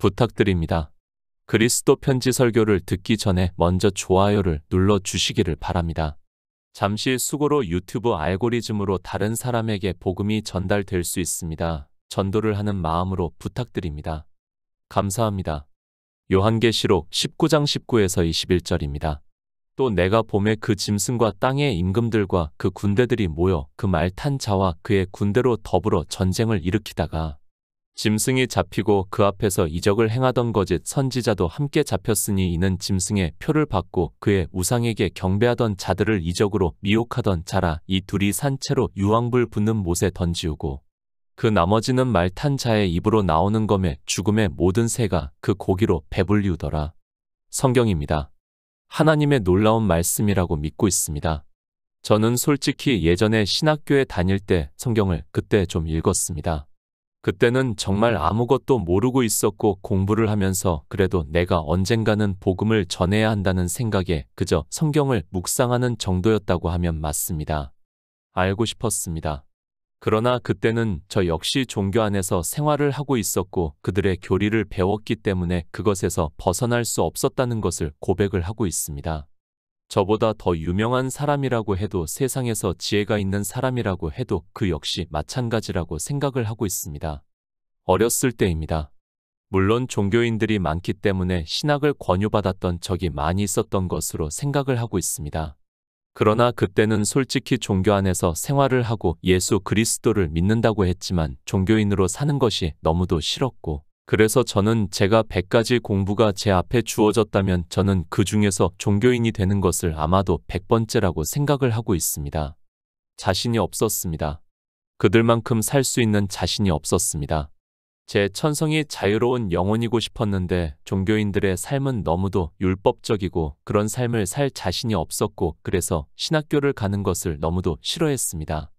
부탁드립니다. 그리스도 편지 설교를 듣기 전에 먼저 좋아요를 눌러 주시기를 바랍니다. 잠시 수고로 유튜브 알고리즘으로 다른 사람에게 복음이 전달될 수 있습니다. 전도를 하는 마음으로 부탁드립니다. 감사합니다. 요한계시록 19장 19에서 21절입니다. 또 내가 봄에 그 짐승과 땅의 임금들과 그 군대들이 모여 그 말 탄 자와 그의 군대로 더불어 전쟁을 일으키다가 짐승이 잡히고 그 앞에서 이적을 행하던 거짓 선지자도 함께 잡혔으니 이는 짐승의 표를 받고 그의 우상에게 경배하던 자들을 이적으로 미혹하던 자라. 이 둘이 산채로 유황불 붙는 못에 던지우고 그 나머지는 말 탄 자의 입으로 나오는 검에 죽음의 모든 새가 그 고기로 배불리우더라. 성경입니다. 하나님의 놀라운 말씀이라고 믿고 있습니다. 저는 솔직히 예전에 신학교에 다닐 때 성경을 그때 좀 읽었습니다. 그때는 정말 아무것도 모르고 있었고 공부를 하면서 그래도 내가 언젠가는 복음을 전해야 한다는 생각에 그저 성경을 묵상하는 정도였다고 하면 맞습니다. 알고 싶었습니다. 그러나 그때는 저 역시 종교 안에서 생활을 하고 있었고 그들의 교리를 배웠기 때문에 그것에서 벗어날 수 없었다는 것을 고백을 하고 있습니다. 저보다 더 유명한 사람이라고 해도 세상에서 지혜가 있는 사람이라고 해도 그 역시 마찬가지라고 생각을 하고 있습니다. 어렸을 때입니다. 물론 종교인들이 많기 때문에 신학을 권유받았던 적이 많이 있었던 것으로 생각을 하고 있습니다. 그러나 그때는 솔직히 종교 안에서 생활을 하고 예수 그리스도를 믿는다고 했지만 종교인으로 사는 것이 너무도 싫었고 그래서 저는 제가 100가지 공부가 제 앞에 주어졌다면 저는 그 중에서 종교인이 되는 것을 아마도 100번째라고 생각을 하고 있습니다. 자신이 없었습니다. 그들만큼 살 수 있는 자신이 없었습니다. 제 천성이 자유로운 영혼이고 싶었는데 종교인들의 삶은 너무도 율법적이고 그런 삶을 살 자신이 없었고 그래서 신학교를 가는 것을 너무도 싫어했습니다.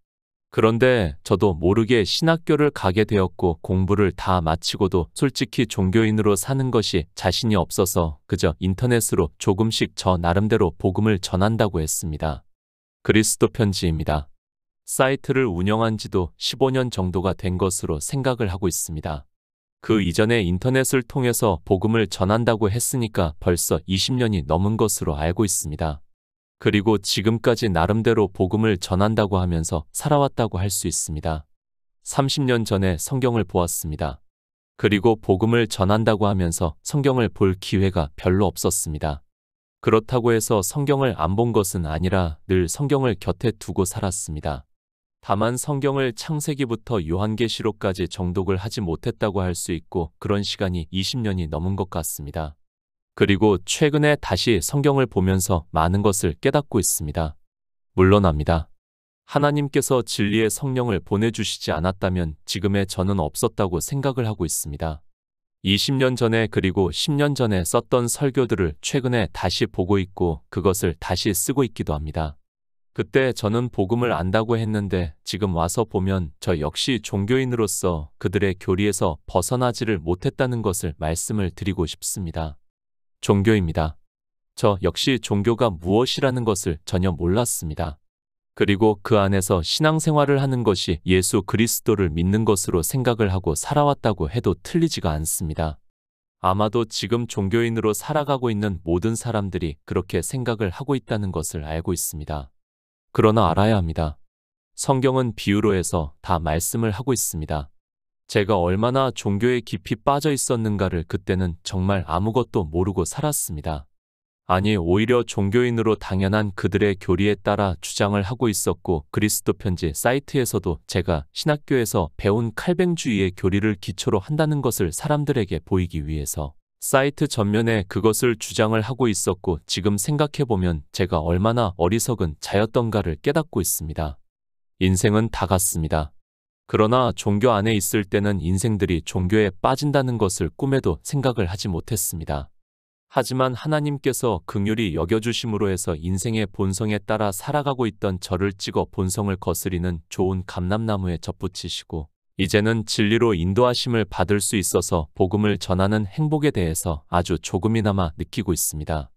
그런데 저도 모르게 신학교를 가게 되었고 공부를 다 마치고도 솔직히 종교인으로 사는 것이 자신이 없어서 그저 인터넷으로 조금씩 저 나름대로 복음을 전한다고 했습니다. 그리스도 편지입니다. 사이트를 운영한 지도 15년 정도가 된 것으로 생각을 하고 있습니다. 그 이전에 인터넷을 통해서 복음을 전한다고 했으니까 벌써 20년이 넘은 것으로 알고 있습니다. 그리고 지금까지 나름대로 복음을 전한다고 하면서 살아왔다고 할 수 있습니다. 30년 전에 성경을 보았습니다. 그리고 복음을 전한다고 하면서 성경을 볼 기회가 별로 없었습니다. 그렇다고 해서 성경을 안 본 것은 아니라 늘 성경을 곁에 두고 살았습니다. 다만 성경을 창세기부터 요한계시록까지 정독을 하지 못했다고 할 수 있고 그런 시간이 20년이 넘은 것 같습니다. 그리고 최근에 다시 성경을 보면서 많은 것을 깨닫고 있습니다. 물론합니다. 하나님께서 진리의 성령을 보내주시지 않았다면 지금의 저는 없었다고 생각을 하고 있습니다. 20년 전에 그리고 10년 전에 썼던 설교들을 최근에 다시 보고 있고 그것을 다시 쓰고 있기도 합니다. 그때 저는 복음을 안다고 했는데 지금 와서 보면 저 역시 종교인으로서 그들의 교리에서 벗어나지를 못했다는 것을 말씀을 드리고 싶습니다. 종교입니다. 저 역시 종교가 무엇이라는 것을 전혀 몰랐습니다. 그리고 그 안에서 신앙생활을 하는 것이 예수 그리스도를 믿는 것으로 생각을 하고 살아왔다고 해도 틀리지가 않습니다. 아마도 지금 종교인으로 살아가고 있는 모든 사람들이 그렇게 생각을 하고 있다는 것을 알고 있습니다. 그러나 알아야 합니다. 성경은 비유로 해서 다 말씀을 하고 있습니다. 제가 얼마나 종교에 깊이 빠져 있었는가를 그때는 정말 아무것도 모르고 살았습니다. 아니 오히려 종교인으로 당연한 그들의 교리에 따라 주장을 하고 있었고 그리스도 편지 사이트에서도 제가 신학교에서 배운 칼뱅주의의 교리를 기초로 한다는 것을 사람들에게 보이기 위해서 사이트 전면에 그것을 주장을 하고 있었고 지금 생각해보면 제가 얼마나 어리석은 자였던가를 깨닫고 있습니다. 인생은 다 같습니다. 그러나 종교 안에 있을 때는 인생들이 종교에 빠진다는 것을 꿈에도 생각을 하지 못했습니다. 하지만 하나님께서 긍휼히 여겨주심으로 해서 인생의 본성에 따라 살아가고 있던 저를 찍어 본성을 거스리는 좋은 감람나무에 접붙이시고 이제는 진리로 인도하심을 받을 수 있어서 복음을 전하는 행복에 대해서 아주 조금이나마 느끼고 있습니다.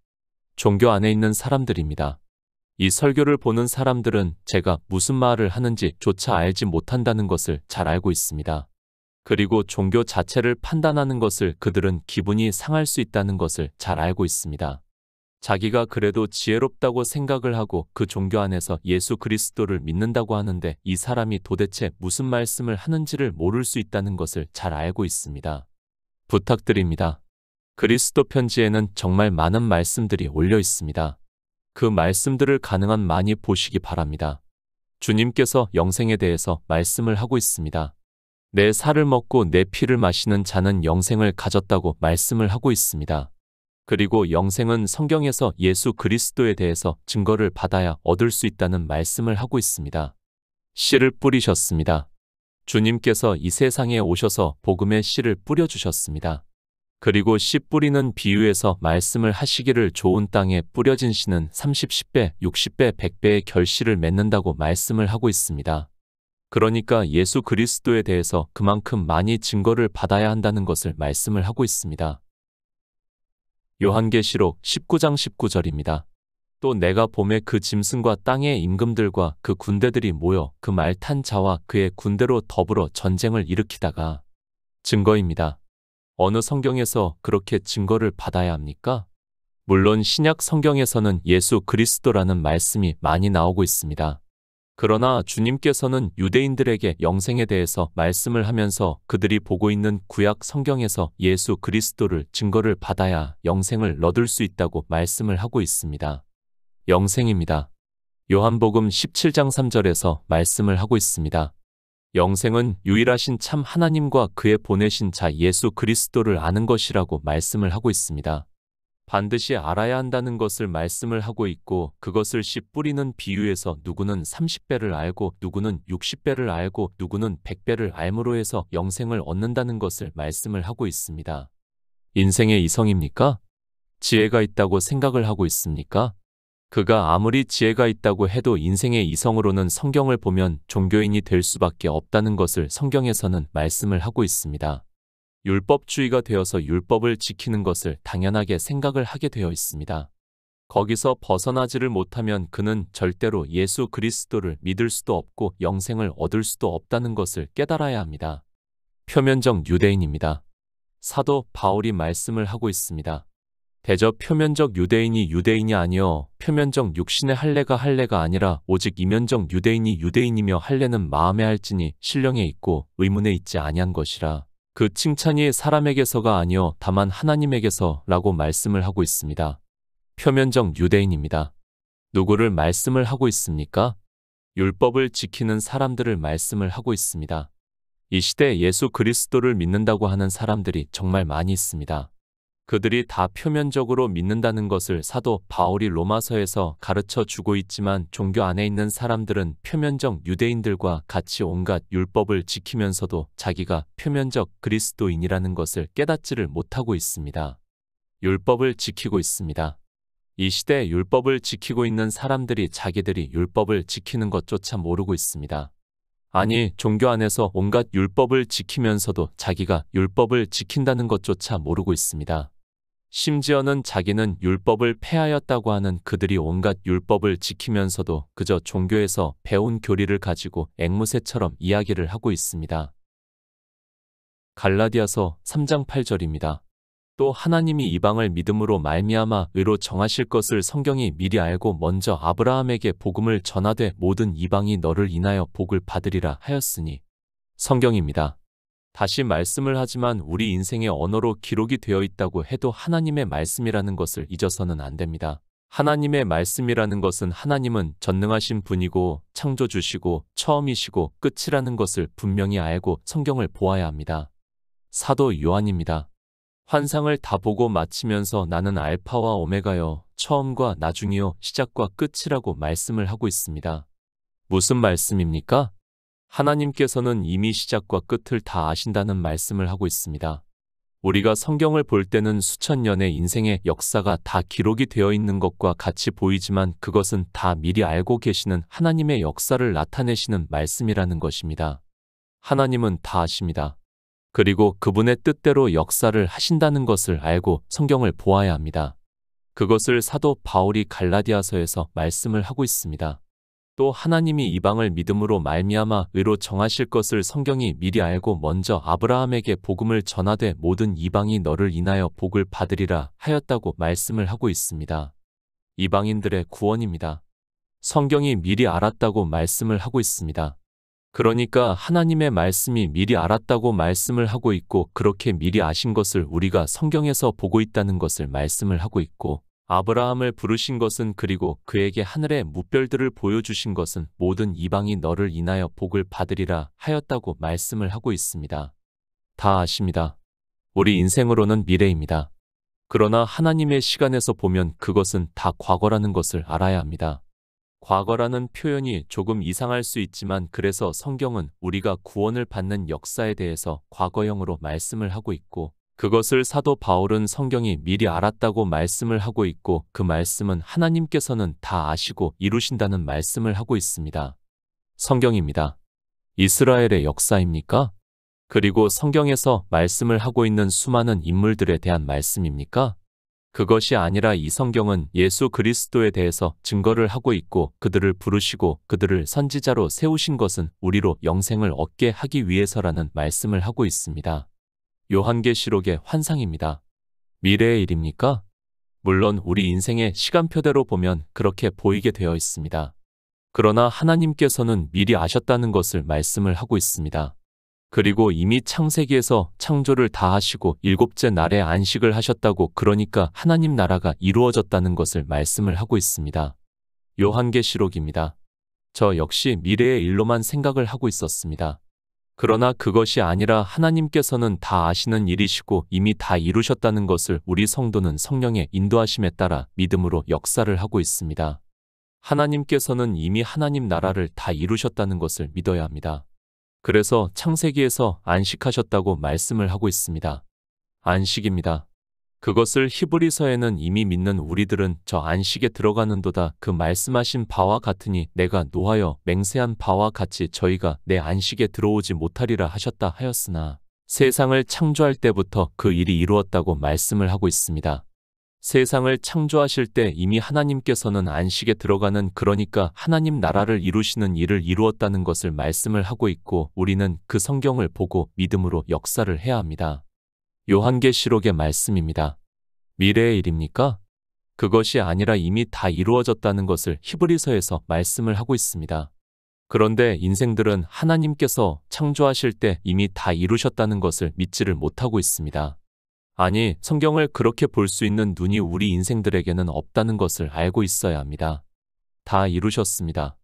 종교 안에 있는 사람들입니다. 이 설교를 보는 사람들은 제가 무슨 말을 하는지 조차 알지 못한다는 것을 잘 알고 있습니다. 그리고 종교 자체를 판단하는 것을 그들은 기분이 상할 수 있다는 것을 잘 알고 있습니다. 자기가 그래도 지혜롭다고 생각을 하고 그 종교 안에서 예수 그리스도를 믿는다고 하는데 이 사람이 도대체 무슨 말씀을 하는지를 모를 수 있다는 것을 잘 알고 있습니다. 부탁드립니다. 그리스도 편지에는 정말 많은 말씀들이 올려 있습니다. 그 말씀들을 가능한 많이 보시기 바랍니다. 주님께서 영생에 대해서 말씀을 하고 있습니다. 내 살을 먹고 내 피를 마시는 자는 영생을 가졌다고 말씀을 하고 있습니다. 그리고 영생은 성경에서 예수 그리스도에 대해서 증거를 받아야 얻을 수 있다는 말씀을 하고 있습니다. 씨를 뿌리셨습니다. 주님께서 이 세상에 오셔서 복음의 씨를 뿌려주셨습니다. 그리고 씨 뿌리는 비유에서 말씀을 하시기를 좋은 땅에 뿌려진 씨는 30, 10배, 60배, 100배의 결실을 맺는다고 말씀을 하고 있습니다. 그러니까 예수 그리스도에 대해서 그만큼 많이 증거를 받아야 한다는 것을 말씀을 하고 있습니다. 요한계시록 19장 19절입니다. 또 내가 봄에 그 짐승과 땅의 임금들과 그 군대들이 모여 그 말 탄 자와 그의 군대로 더불어 전쟁을 일으키다가 증거입니다. 어느 성경에서 그렇게 증거를 받아야 합니까? 물론 신약 성경에서는 예수 그리스도라는 말씀이 많이 나오고 있습니다. 그러나 주님께서는 유대인들에게 영생에 대해서 말씀을 하면서 그들이 보고 있는 구약 성경에서 예수 그리스도를 증거를 받아야 영생을 얻을 수 있다고 말씀을 하고 있습니다. 영생입니다. 요한복음 17장 3절에서 말씀을 하고 있습니다. 영생은 유일하신 참 하나님과 그의 보내신 자 예수 그리스도를 아는 것이라고 말씀을 하고 있습니다. 반드시 알아야 한다는 것을 말씀을 하고 있고 그것을 씨 뿌리는 비유에서 누구는 30배를 알고 누구는 60배를 알고 누구는 100배를 알므로 해서 영생을 얻는다는 것을 말씀을 하고 있습니다. 인생의 이성입니까? 지혜가 있다고 생각을 하고 있습니까? 그가 아무리 지혜가 있다고 해도 인생의 이성으로는 성경을 보면 종교인이 될 수밖에 없다는 것을 성경에서는 말씀을 하고 있습니다. 율법주의가 되어서 율법을 지키는 것을 당연하게 생각을 하게 되어 있습니다. 거기서 벗어나지를 못하면 그는 절대로 예수 그리스도를 믿을 수도 없고 영생을 얻을 수도 없다는 것을 깨달아야 합니다. 표면적 유대인입니다. 사도 바울이 말씀을 하고 있습니다. 대저 표면적 유대인이 유대인이 아니요 표면적 육신의 할례가 할례가 아니라 오직 이면적 유대인이 유대인이며 할례는 마음에 할지니 신령에 있고 의문에 있지 아니한 것이라. 그 칭찬이 사람에게서가 아니요 다만 하나님에게서라고 말씀을 하고 있습니다. 표면적 유대인입니다. 누구를 말씀을 하고 있습니까? 율법을 지키는 사람들을 말씀을 하고 있습니다. 이 시대 예수 그리스도를 믿는다고 하는 사람들이 정말 많이 있습니다. 그들이 다 표면적으로 믿는다는 것을 사도 바울이 로마서에서 가르쳐 주고 있지만 종교 안에 있는 사람들은 표면적 유대인들과 같이 온갖 율법을 지키면서도 자기가 표면적 그리스도인이라는 것을 깨닫지를 못하고 있습니다. 율법을 지키고 있습니다. 이 시대 율법을 지키고 있는 사람들이 자기들이 율법을 지키는 것조차 모르고 있습니다. 아니, 종교 안에서 온갖 율법을 지키면서도 자기가 율법을 지킨다는 것조차 모르고 있습니다. 심지어는 자기는 율법을 폐하였다고 하는 그들이 온갖 율법을 지키면서도 그저 종교에서 배운 교리를 가지고 앵무새처럼 이야기를 하고 있습니다. 갈라디아서 3장 8절입니다. 또 하나님이 이방을 믿음으로 말미암아 의로 정하실 것을 성경이 미리 알고 먼저 아브라함에게 복음을 전하되 모든 이방이 너를 인하여 복을 받으리라 하였으니. 성경입니다. 다시 말씀을 하지만 우리 인생의 언어로 기록이 되어 있다고 해도 하나님의 말씀이라는 것을 잊어서는 안 됩니다. 하나님의 말씀이라는 것은 하나님은 전능하신 분이고 창조주시고 처음이시고 끝이라는 것을 분명히 알고 성경을 보아야 합니다. 사도 요한입니다. 환상을 다 보고 마치면서 나는 알파와 오메가여 처음과 나중이요 시작과 끝이라고 말씀을 하고 있습니다. 무슨 말씀입니까? 하나님께서는 이미 시작과 끝을 다 아신다는 말씀을 하고 있습니다. 우리가 성경을 볼 때는 수천 년의 인생의 역사가 다 기록이 되어 있는 것과 같이 보이지만 그것은 다 미리 알고 계시는 하나님의 역사를 나타내시는 말씀이라는 것입니다. 하나님은 다 아십니다. 그리고 그분의 뜻대로 역사를 하신다는 것을 알고 성경을 보아야 합니다. 그것을 사도 바울이 갈라디아서에서 말씀을 하고 있습니다. 또 하나님이 이방을 믿음으로 말미암아 의로 정하실 것을 성경이 미리 알고 먼저 아브라함에게 복음을 전하되 모든 이방이 너를 인하여 복을 받으리라 하였다고 말씀을 하고 있습니다. 이방인들의 구원입니다. 성경이 미리 알았다고 말씀을 하고 있습니다. 그러니까 하나님의 말씀이 미리 알았다고 말씀을 하고 있고 그렇게 미리 아신 것을 우리가 성경에서 보고 있다는 것을 말씀을 하고 있고 아브라함을 부르신 것은 그리고 그에게 하늘의 무별들을 보여주신 것은 모든 이방이 너를 인하여 복을 받으리라 하였다고 말씀을 하고 있습니다. 다 아십니다. 우리 인생으로는 미래입니다. 그러나 하나님의 시간에서 보면 그것은 다 과거라는 것을 알아야 합니다. 과거라는 표현이 조금 이상할 수 있지만 그래서 성경은 우리가 구원을 받는 역사에 대해서 과거형으로 말씀을 하고 있고 그것을 사도 바울은 성경이 미리 알았다고 말씀을 하고 있고 그 말씀은 하나님께서는 다 아시고 이루신다는 말씀을 하고 있습니다. 성경입니다. 이스라엘의 역사입니까? 그리고 성경에서 말씀을 하고 있는 수많은 인물들에 대한 말씀입니까? 그것이 아니라 이 성경은 예수 그리스도에 대해서 증거를 하고 있고 그들을 부르시고 그들을 선지자로 세우신 것은 우리로 영생을 얻게 하기 위해서라는 말씀을 하고 있습니다. 요한계시록의 환상입니다. 미래의 일입니까? 물론 우리 인생의 시간표대로 보면 그렇게 보이게 되어 있습니다. 그러나 하나님께서는 미리 아셨다는 것을 말씀을 하고 있습니다. 그리고 이미 창세기에서 창조를 다 하시고 일곱째 날에 안식을 하셨다고 그러니까 하나님 나라가 이루어졌다는 것을 말씀을 하고 있습니다. 요한계시록입니다. 저 역시 미래의 일로만 생각을 하고 있었습니다. 그러나 그것이 아니라 하나님께서는 다 아시는 일이시고 이미 다 이루셨다는 것을 우리 성도는 성령의 인도하심에 따라 믿음으로 역사를 하고 있습니다. 하나님께서는 이미 하나님 나라를 다 이루셨다는 것을 믿어야 합니다. 그래서 창세기에서 안식하셨다고 말씀을 하고 있습니다. 안식입니다. 그것을 히브리서에는 이미 믿는 우리들은 저 안식에 들어가는도다 그 말씀하신 바와 같으니 내가 노하여 맹세한 바와 같이 저희가 내 안식에 들어오지 못하리라 하셨다 하였으나 세상을 창조할 때부터 그 일이 이루었다고 말씀을 하고 있습니다. 세상을 창조하실 때 이미 하나님께서는 안식에 들어가는 그러니까 하나님 나라를 이루시는 일을 이루었다는 것을 말씀을 하고 있고 우리는 그 성경을 보고 믿음으로 역사를 해야 합니다. 요한계시록의 말씀입니다. 미래의 일입니까? 그것이 아니라 이미 다 이루어졌다는 것을 히브리서에서 말씀을 하고 있습니다. 그런데 인생들은 하나님께서 창조하실 때 이미 다 이루셨다는 것을 믿지를 못하고 있습니다. 아니, 성경을 그렇게 볼 수 있는 눈이 우리 인생들에게는 없다는 것을 알고 있어야 합니다. 다 이루셨습니다.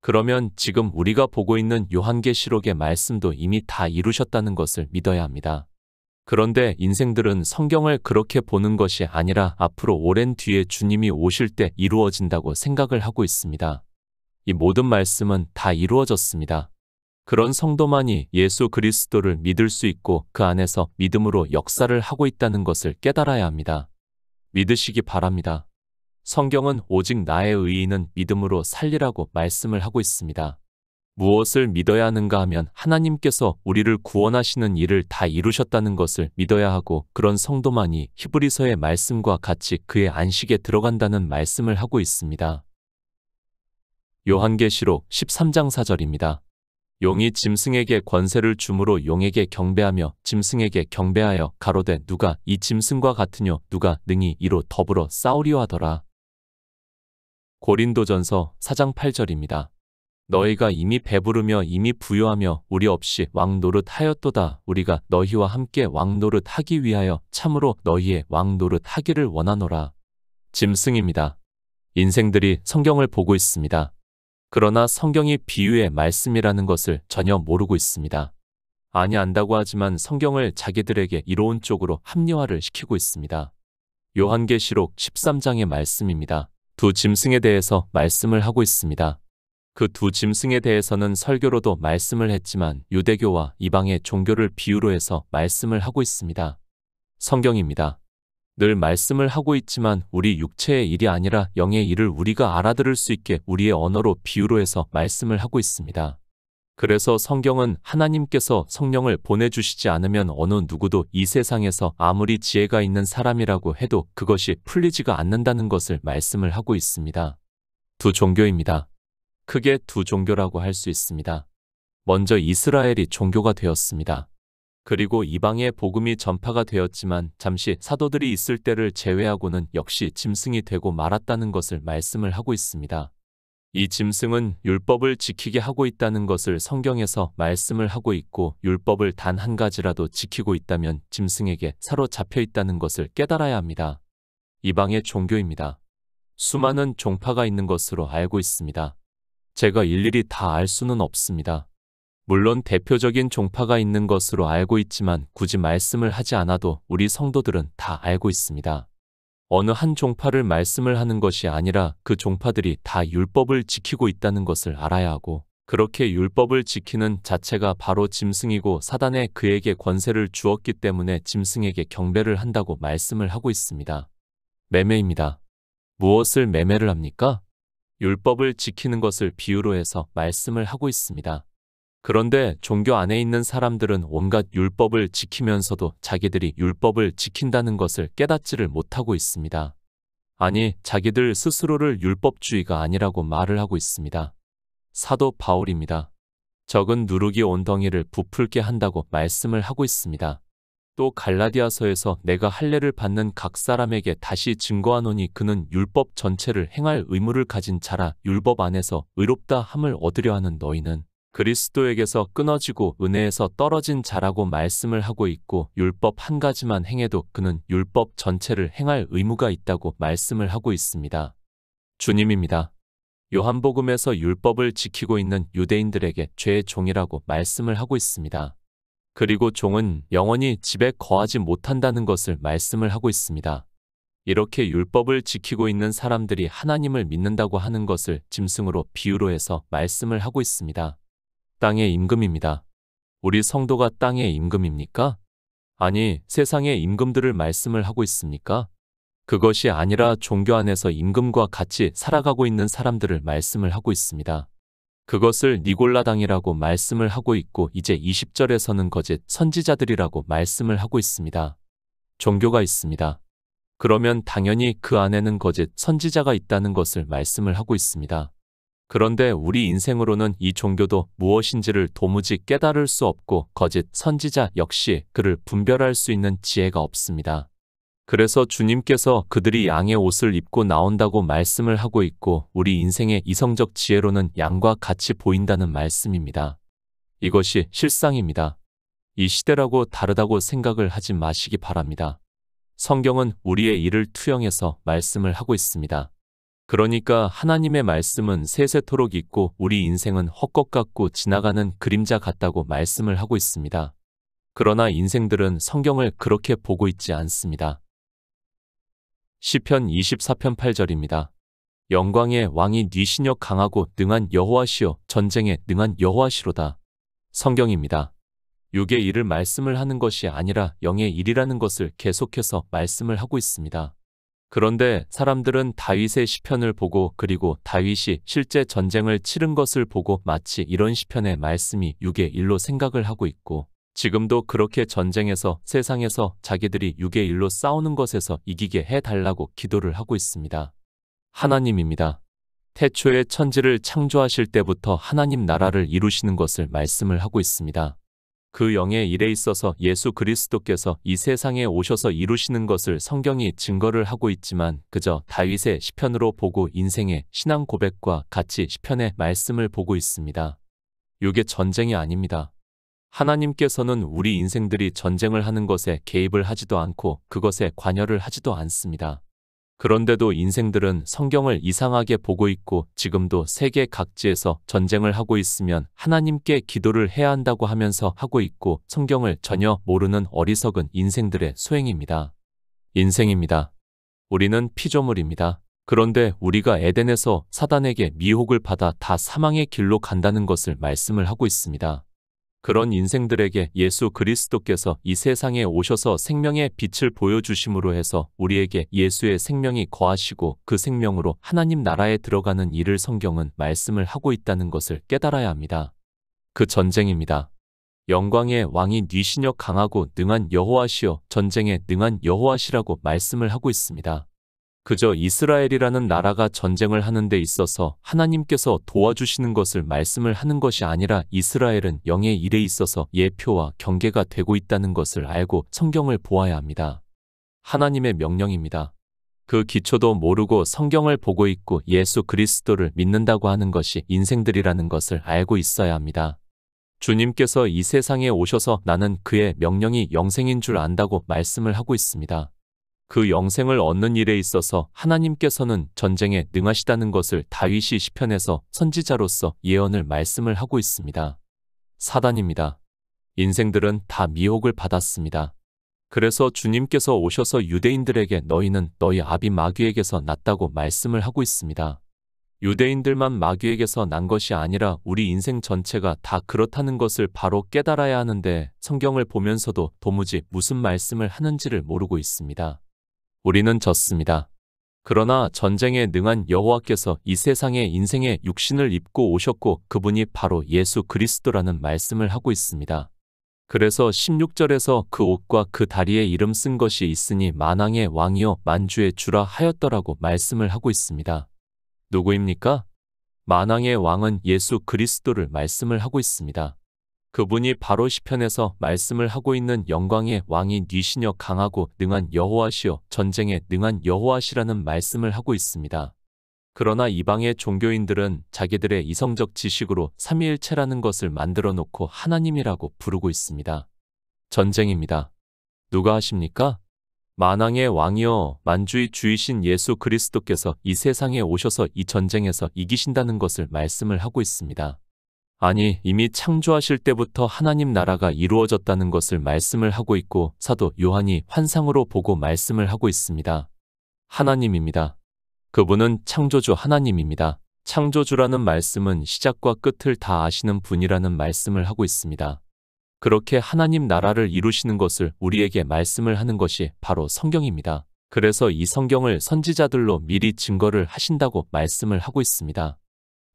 그러면 지금 우리가 보고 있는 요한계시록의 말씀도 이미 다 이루셨다는 것을 믿어야 합니다. 그런데 인생들은 성경을 그렇게 보는 것이 아니라 앞으로 오랜 뒤에 주님이 오실 때 이루어진다고 생각을 하고 있습니다. 이 모든 말씀은 다 이루어졌습니다. 그런 성도만이 예수 그리스도를 믿을 수 있고 그 안에서 믿음으로 역사를 하고 있다는 것을 깨달아야 합니다. 믿으시기 바랍니다. 성경은 오직 나의 의인은 믿음으로 살리라고 말씀을 하고 있습니다. 무엇을 믿어야 하는가 하면 하나님께서 우리를 구원하시는 일을 다 이루셨다는 것을 믿어야 하고 그런 성도만이 히브리서의 말씀과 같이 그의 안식에 들어간다는 말씀을 하고 있습니다. 요한계시록 13장 4절입니다. 용이 짐승에게 권세를 주므로 용에게 경배하며 짐승에게 경배하여 가로되 누가 이 짐승과 같으뇨 누가 능히 이로 더불어 싸우리요 하더라. 고린도전서 4장 8절입니다. 너희가 이미 배부르며 이미 부요하며 우리 없이 왕 노릇 하였도다. 우리가 너희와 함께 왕 노릇 하기 위하여 참으로 너희의 왕 노릇 하기를 원하노라. 짐승입니다. 인생들이 성경을 보고 있습니다. 그러나 성경이 비유의 말씀이라는 것을 전혀 모르고 있습니다. 아니 안다고 하지만 성경을 자기들에게 이로운 쪽으로 합리화를 시키고 있습니다. 요한계시록 13장의 말씀입니다. 두 짐승에 대해서 말씀을 하고 있습니다. 그 두 짐승에 대해서는 설교로도 말씀을 했지만 유대교와 이방의 종교를 비유로 해서 말씀을 하고 있습니다. 성경입니다. 늘 말씀을 하고 있지만 우리 육체의 일이 아니라 영의 일을 우리가 알아들을 수 있게 우리의 언어로 비유로 해서 말씀을 하고 있습니다. 그래서 성경은 하나님께서 성령을 보내주시지 않으면 어느 누구도 이 세상에서 아무리 지혜가 있는 사람이라고 해도 그것이 풀리지가 않는다는 것을 말씀을 하고 있습니다. 두 종교입니다. 크게 두 종교라고 할 수 있습니다. 먼저 이스라엘이 종교가 되었습니다. 그리고 이방의 복음이 전파가 되었지만 잠시 사도들이 있을 때를 제외하고는 역시 짐승이 되고 말았다는 것을 말씀을 하고 있습니다. 이 짐승은 율법을 지키게 하고 있다는 것을 성경에서 말씀을 하고 있고 율법을 단 한 가지라도 지키고 있다면 짐승에게 사로잡혀 있다는 것을 깨달아야 합니다. 이방의 종교입니다. 수많은 종파가 있는 것으로 알고 있습니다. 제가 일일이 다 알 수는 없습니다. 물론 대표적인 종파가 있는 것으로 알고 있지만 굳이 말씀을 하지 않아도 우리 성도들은 다 알고 있습니다. 어느 한 종파를 말씀을 하는 것이 아니라 그 종파들이 다 율법을 지키고 있다는 것을 알아야 하고 그렇게 율법을 지키는 자체가 바로 짐승이고 사단에 그에게 권세를 주었기 때문에 짐승에게 경배를 한다고 말씀을 하고 있습니다. 매매입니다. 무엇을 매매를 합니까? 율법을 지키는 것을 비유로 해서 말씀을 하고 있습니다. 그런데 종교 안에 있는 사람들은 온갖 율법을 지키면서도 자기들이 율법을 지킨다는 것을 깨닫지를 못하고 있습니다. 아니, 자기들 스스로를 율법주의가 아니라고 말을 하고 있습니다. 사도 바울입니다. 적은 누룩이 온덩이를 부풀게 한다고 말씀을 하고 있습니다. 또 갈라디아서에서 내가 할례를 받는 각 사람에게 다시 증거하노니 그는 율법 전체를 행할 의무를 가진 자라. 율법 안에서 의롭다 함을 얻으려 하는 너희는 그리스도에게서 끊어지고 은혜에서 떨어진 자라고 말씀을 하고 있고 율법 한 가지만 행해도 그는 율법 전체를 행할 의무가 있다고 말씀을 하고 있습니다. 주님입니다. 요한복음에서 율법을 지키고 있는 유대인들에게 죄의 종이라고 말씀을 하고 있습니다. 그리고 종은 영원히 집에 거하지 못한다는 것을 말씀을 하고 있습니다. 이렇게 율법을 지키고 있는 사람들이 하나님을 믿는다고 하는 것을 짐승으로 비유로 해서 말씀을 하고 있습니다. 땅의 임금입니다. 우리 성도가 땅의 임금입니까? 아니, 세상의 임금들을 말씀을 하고 있습니까? 그것이 아니라 종교 안에서 임금과 같이 살아가고 있는 사람들을 말씀을 하고 있습니다. 그것을 니골라당이라고 말씀을 하고 있고 이제 20절에서는 거짓 선지자들이라고 말씀을 하고 있습니다. 종교가 있습니다. 그러면 당연히 그 안에는 거짓 선지자가 있다는 것을 말씀을 하고 있습니다. 그런데 우리 인생으로는 이 종교도 무엇인지를 도무지 깨달을 수 없고 거짓 선지자 역시 그를 분별할 수 있는 지혜가 없습니다. 그래서 주님께서 그들이 양의 옷을 입고 나온다고 말씀을 하고 있고 우리 인생의 이성적 지혜로는 양과 같이 보인다는 말씀입니다. 이것이 실상입니다. 이 시대라고 다르다고 생각을 하지 마시기 바랍니다. 성경은 우리의 일을 투영해서 말씀을 하고 있습니다. 그러니까 하나님의 말씀은 세세토록 있고 우리 인생은 헛것 같고 지나가는 그림자 같다고 말씀을 하고 있습니다. 그러나 인생들은 성경을 그렇게 보고 있지 않습니다. 시편 24편 8절입니다. 영광의 왕이 뉘시녀 강하고 능한 여호와시요 전쟁에 능한 여호와시로다. 성경입니다. 육의 일을 말씀을 하는 것이 아니라 영의 일이라는 것을 계속해서 말씀을 하고 있습니다. 그런데 사람들은 다윗의 시편을 보고 그리고 다윗이 실제 전쟁을 치른 것을 보고 마치 이런 시편의 말씀이 육의 일로 생각을 하고 있고 지금도 그렇게 전쟁에서 세상에서 자기들이 육의 일로 싸우는 것에서 이기게 해달라고 기도를 하고 있습니다. 하나님입니다. 태초에 천지를 창조하실 때부터 하나님 나라를 이루시는 것을 말씀을 하고 있습니다. 그 영의 일에 있어서 예수 그리스도께서 이 세상에 오셔서 이루시는 것을 성경이 증거를 하고 있지만 그저 다윗의 시편으로 보고 인생의 신앙 고백과 같이 시편의 말씀을 보고 있습니다. 육의 전쟁이 아닙니다. 하나님께서는 우리 인생들이 전쟁을 하는 것에 개입을 하지도 않고 그것에 관여를 하지도 않습니다. 그런데도 인생들은 성경을 이상하게 보고 있고 지금도 세계 각지에서 전쟁을 하고 있으면 하나님께 기도를 해야 한다고 하면서 하고 있고 성경을 전혀 모르는 어리석은 인생들의 소행입니다. 인생입니다. 우리는 피조물입니다. 그런데 우리가 에덴에서 사단에게 미혹을 받아 다 사망의 길로 간다는 것을 말씀을 하고 있습니다. 그런 인생들에게 예수 그리스도께서 이 세상에 오셔서 생명의 빛을 보여주심으로 해서 우리에게 예수의 생명이 거하시고 그 생명으로 하나님 나라에 들어가는 일을 성경은 말씀을 하고 있다는 것을 깨달아야 합니다. 그 전쟁입니다. 영광의 왕이 뉘시녀 강하고 능한 여호와시여 전쟁에 능한 여호와시라고 말씀을 하고 있습니다. 그저 이스라엘이라는 나라가 전쟁을 하는 데 있어서 하나님께서 도와주시는 것을 말씀을 하는 것이 아니라 이스라엘은 영의 일에 있어서 예표와 경계가 되고 있다는 것을 알고 성경을 보아야 합니다. 하나님의 명령입니다. 그 기초도 모르고 성경을 보고 있고 예수 그리스도를 믿는다고 하는 것이 인생들이라는 것을 알고 있어야 합니다. 주님께서 이 세상에 오셔서 나는 그의 명령이 영생인 줄 안다고 말씀을 하고 있습니다. 그 영생을 얻는 일에 있어서 하나님께서는 전쟁에 능하시다는 것을 다윗이 시편에서 선지자로서 예언을 말씀을 하고 있습니다. 사단입니다. 인생들은 다 미혹을 받았습니다. 그래서 주님께서 오셔서 유대인들에게 너희는 너희 아비 마귀에게서 났다고 말씀을 하고 있습니다. 유대인들만 마귀에게서 난 것이 아니라 우리 인생 전체가 다 그렇다는 것을 바로 깨달아야 하는데 성경을 보면서도 도무지 무슨 말씀을 하는지를 모르고 있습니다. 우리는 졌습니다. 그러나 전쟁에 능한 여호와께서 이 세상에 인생의 육신을 입고 오셨고 그분이 바로 예수 그리스도라는 말씀을 하고 있습니다. 그래서 16절에서 그 옷과 그 다리에 이름 쓴 것이 있으니 만왕의 왕이요 만주의 주라 하였더라고 말씀을 하고 있습니다. 누구입니까? 만왕의 왕은 예수 그리스도를 말씀을 하고 있습니다. 그분이 바로 시편에서 말씀을 하고 있는 영광의 왕이 뉘시녀 강하고 능한 여호와시요 전쟁에 능한 여호와시라는 말씀을 하고 있습니다. 그러나 이방의 종교인들은 자기들의 이성적 지식으로 삼위일체라는 것을 만들어 놓고 하나님이라고 부르고 있습니다. 전쟁입니다. 누가 하십니까? 만왕의 왕이여 만주의 주이신 예수 그리스도께서 이 세상에 오셔서 이 전쟁에서 이기신다는 것을 말씀을 하고 있습니다. 아니, 이미 창조하실 때부터 하나님 나라가 이루어졌다는 것을 말씀을 하고 있고 사도 요한이 환상으로 보고 말씀을 하고 있습니다. 하나님입니다. 그분은 창조주 하나님입니다. 창조주라는 말씀은 시작과 끝을 다 아시는 분이라는 말씀을 하고 있습니다. 그렇게 하나님 나라를 이루시는 것을 우리에게 말씀을 하는 것이 바로 성경입니다. 그래서 이 성경을 선지자들로 미리 증거를 하신다고 말씀을 하고 있습니다.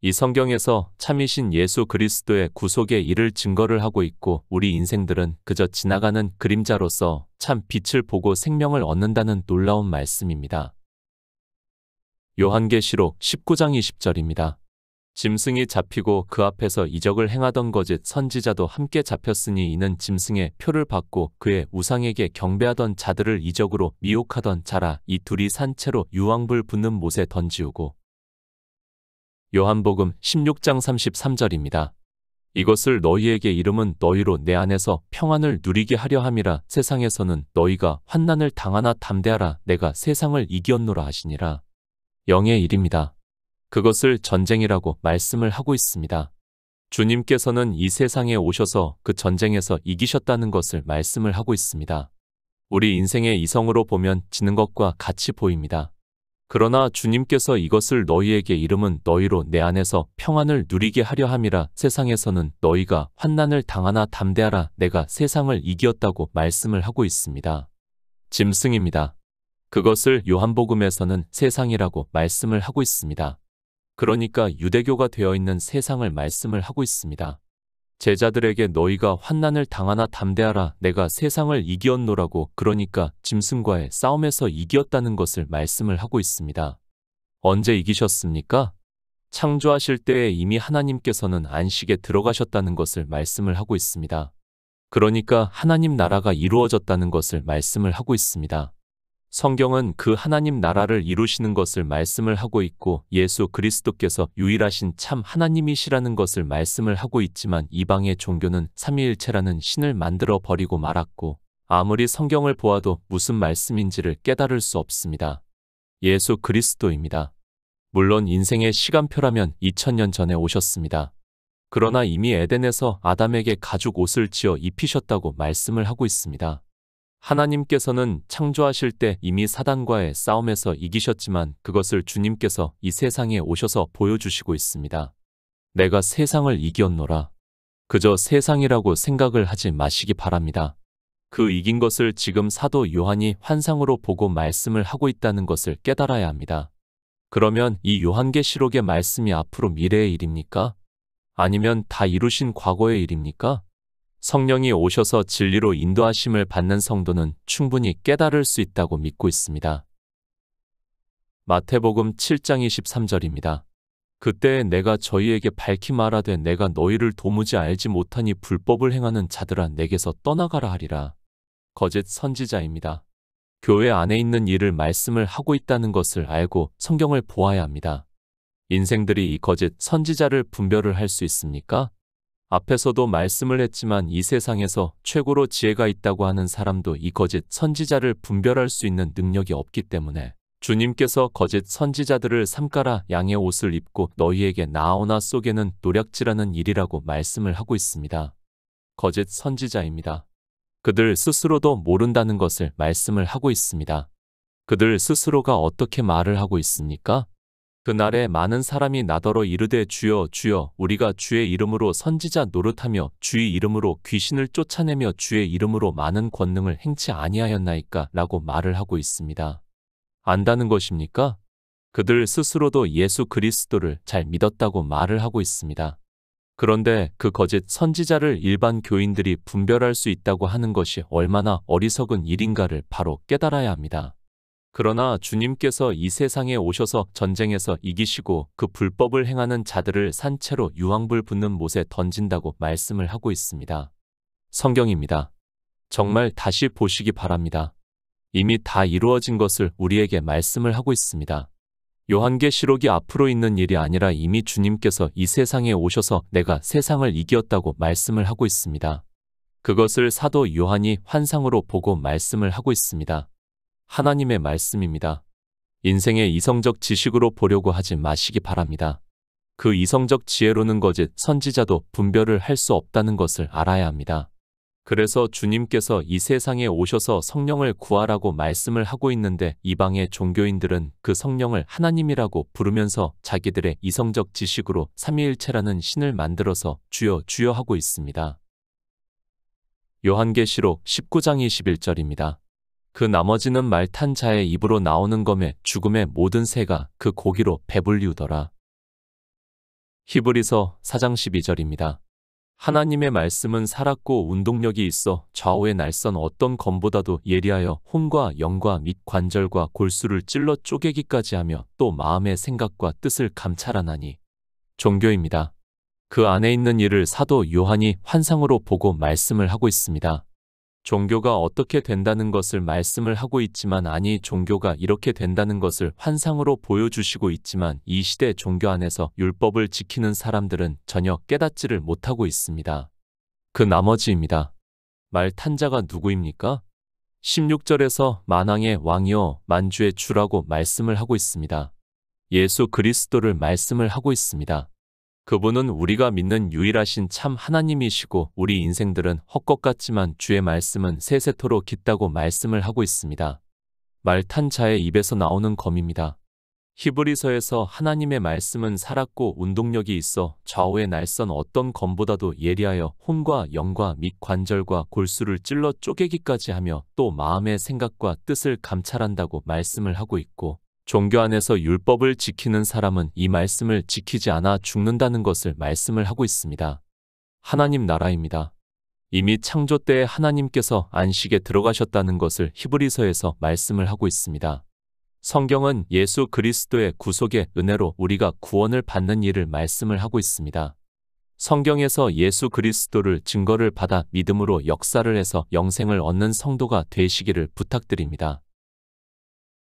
이 성경에서 참이신 예수 그리스도의 구속의 일을 증거를 하고 있고 우리 인생들은 그저 지나가는 그림자로서 참 빛을 보고 생명을 얻는다는 놀라운 말씀입니다. 요한계시록 19장 20절입니다. 짐승이 잡히고 그 앞에서 이적을 행하던 거짓 선지자도 함께 잡혔으니 이는 짐승의 표를 받고 그의 우상에게 경배하던 자들을 이적으로 미혹하던 자라. 이 둘이 산채로 유황불 붙는 못에 던지우고. 요한복음 16장 33절입니다. 이것을 너희에게 이름은 너희로 내 안에서 평안을 누리게 하려 함이라. 세상에서는 너희가 환난을 당하나 담대하라. 내가 세상을 이기었노라 하시니라. 영의 일입니다. 그것을 전쟁이라고 말씀을 하고 있습니다. 주님께서는 이 세상에 오셔서 그 전쟁에서 이기셨다는 것을 말씀을 하고 있습니다. 우리 인생의 이성으로 보면 지는 것과 같이 보입니다. 그러나 주님께서 이것을 너희에게 이름은 너희로 내 안에서 평안을 누리게 하려 함이라. 세상에서는 너희가 환난을 당하나 담대하라. 내가 세상을 이기었다고 말씀을 하고 있습니다. 짐승입니다. 그것을 요한복음에서는 세상이라고 말씀을 하고 있습니다. 그러니까 유대교가 되어 있는 세상을 말씀을 하고 있습니다. 제자들에게 너희가 환난을 당하나 담대하라. 내가 세상을 이기었노라고. 그러니까 짐승과의 싸움에서 이기었다는 것을 말씀을 하고 있습니다. 언제 이기셨습니까? 창조하실 때에 이미 하나님께서는 안식에 들어가셨다는 것을 말씀을 하고 있습니다. 그러니까 하나님 나라가 이루어졌다는 것을 말씀을 하고 있습니다. 성경은 그 하나님 나라를 이루시는 것을 말씀을 하고 있고 예수 그리스도께서 유일하신 참 하나님이시라는 것을 말씀을 하고 있지만 이방의 종교는 삼위일체라는 신을 만들어 버리고 말았고 아무리 성경을 보아도 무슨 말씀인지를 깨달을 수 없습니다. 예수 그리스도입니다. 물론 인생의 시간표라면 2000년 전에 오셨습니다. 그러나 이미 에덴에서 아담에게 가죽 옷을 지어 입히셨다고 말씀을 하고 있습니다. 하나님께서는 창조하실 때 이미 사단과의 싸움에서 이기셨지만 그것을 주님께서 이 세상에 오셔서 보여주시고 있습니다. 내가 세상을 이기었노라. 그저 세상이라고 생각을 하지 마시기 바랍니다. 그 이긴 것을 지금 사도 요한이 환상으로 보고 말씀을 하고 있다는 것을 깨달아야 합니다. 그러면 이 요한계시록의 말씀이 앞으로 미래의 일입니까? 아니면 다 이루신 과거의 일입니까? 성령이 오셔서 진리로 인도하심을 받는 성도는 충분히 깨달을 수 있다고 믿고 있습니다. 마태복음 7장 23절입니다. 그때 내가 저희에게 밝히 말하되 내가 너희를 도무지 알지 못하니 불법을 행하는 자들아 내게서 떠나가라 하리라. 거짓 선지자입니다. 교회 안에 있는 일을 말씀을 하고 있다는 것을 알고 성경을 보아야 합니다. 인생들이 이 거짓 선지자를 분별을 할 수 있습니까? 앞에서도 말씀을 했지만 이 세상에서 최고로 지혜가 있다고 하는 사람도 이 거짓 선지자를 분별할 수 있는 능력이 없기 때문에 주님께서 거짓 선지자들을 삼가라 양의 옷을 입고 너희에게 나오나 쏘게는 노략질하는 일이라고 말씀을 하고 있습니다. 거짓 선지자입니다. 그들 스스로도 모른다는 것을 말씀을 하고 있습니다. 그들 스스로가 어떻게 말을 하고 있습니까? 그날에 많은 사람이 나더러 이르되 주여 주여 우리가 주의 이름으로 선지자 노릇하며 주의 이름으로 귀신을 쫓아내며 주의 이름으로 많은 권능을 행치 아니하였나이까 라고 말을 하고 있습니다. 안다는 것입니까? 그들 스스로도 예수 그리스도를 잘 믿었다고 말을 하고 있습니다. 그런데 그 거짓 선지자를 일반 교인들이 분별할 수 있다고 하는 것이 얼마나 어리석은 일인가를 바로 깨달아야 합니다. 그러나 주님께서 이 세상에 오셔서 전쟁에서 이기시고 그 불법을 행하는 자들을 산채로 유황불 붙는 못에 던진다고 말씀을 하고 있습니다. 성경입니다. 정말 다시 보시기 바랍니다. 이미 다 이루어진 것을 우리에게 말씀을 하고 있습니다. 요한계시록이 앞으로 있는 일이 아니라 이미 주님께서 이 세상에 오셔서 내가 세상을 이기었다고 말씀을 하고 있습니다. 그것을 사도 요한이 환상으로 보고 말씀을 하고 있습니다. 하나님의 말씀입니다. 인생의 이성적 지식으로 보려고 하지 마시기 바랍니다. 그 이성적 지혜로는 거짓 선지자도 분별을 할 수 없다는 것을 알아야 합니다. 그래서 주님께서 이 세상에 오셔서 성령을 구하라고 말씀을 하고 있는데 이방의 종교인들은 그 성령을 하나님이라고 부르면서 자기들의 이성적 지식으로 삼위일체라는 신을 만들어서 주여 주여 하고 있습니다. 요한계시록 19장 21절입니다. 그 나머지는 말 탄 자의 입으로 나오는 검에 죽음의 모든 새가 그 고기로 배불리우더라. 히브리서 4장 12절입니다. 하나님의 말씀은 살았고 운동력이 있어 좌우의 날선 어떤 검보다도 예리하여 혼과 영과 및 관절과 골수를 찔러 쪼개기까지 하며 또 마음의 생각과 뜻을 감찰하나니. 종교입니다. 그 안에 있는 일을 사도 요한이 환상으로 보고 말씀을 하고 있습니다. 종교가 어떻게 된다는 것을 말씀을 하고 있지만 아니 종교가 이렇게 된다는 것을 환상으로 보여주시고 있지만 이 시대 종교 안에서 율법을 지키는 사람들은 전혀 깨닫지를 못하고 있습니다. 그 나머지입니다. 말 탄 자가 누구입니까? 16절에서 만왕의 왕이요 만주의 주라고 말씀을 하고 있습니다. 예수 그리스도를 말씀을 하고 있습니다. 그분은 우리가 믿는 유일하신 참 하나님이시고 우리 인생들은 헛것 같지만 주의 말씀은 세세토록 깊다고 말씀을 하고 있습니다. 말 탄 자의 입에서 나오는 검입니다. 히브리서에서 하나님의 말씀은 살았고 운동력이 있어 좌우의 날선 어떤 검보다도 예리하여 혼과 영과 및 관절과 골수를 찔러 쪼개기까지 하며 또 마음의 생각과 뜻을 감찰한다고 말씀을 하고 있고 종교 안에서 율법을 지키는 사람은 이 말씀을 지키지 않아 죽는다는 것을 말씀을 하고 있습니다. 하나님 나라입니다. 이미 창조 때에 하나님께서 안식에 들어가셨다는 것을 히브리서에서 말씀을 하고 있습니다. 성경은 예수 그리스도의 구속의 은혜로 우리가 구원을 받는 일을 말씀을 하고 있습니다. 성경에서 예수 그리스도를 증거를 받아 믿음으로 역사를 해서 영생을 얻는 성도가 되시기를 부탁드립니다.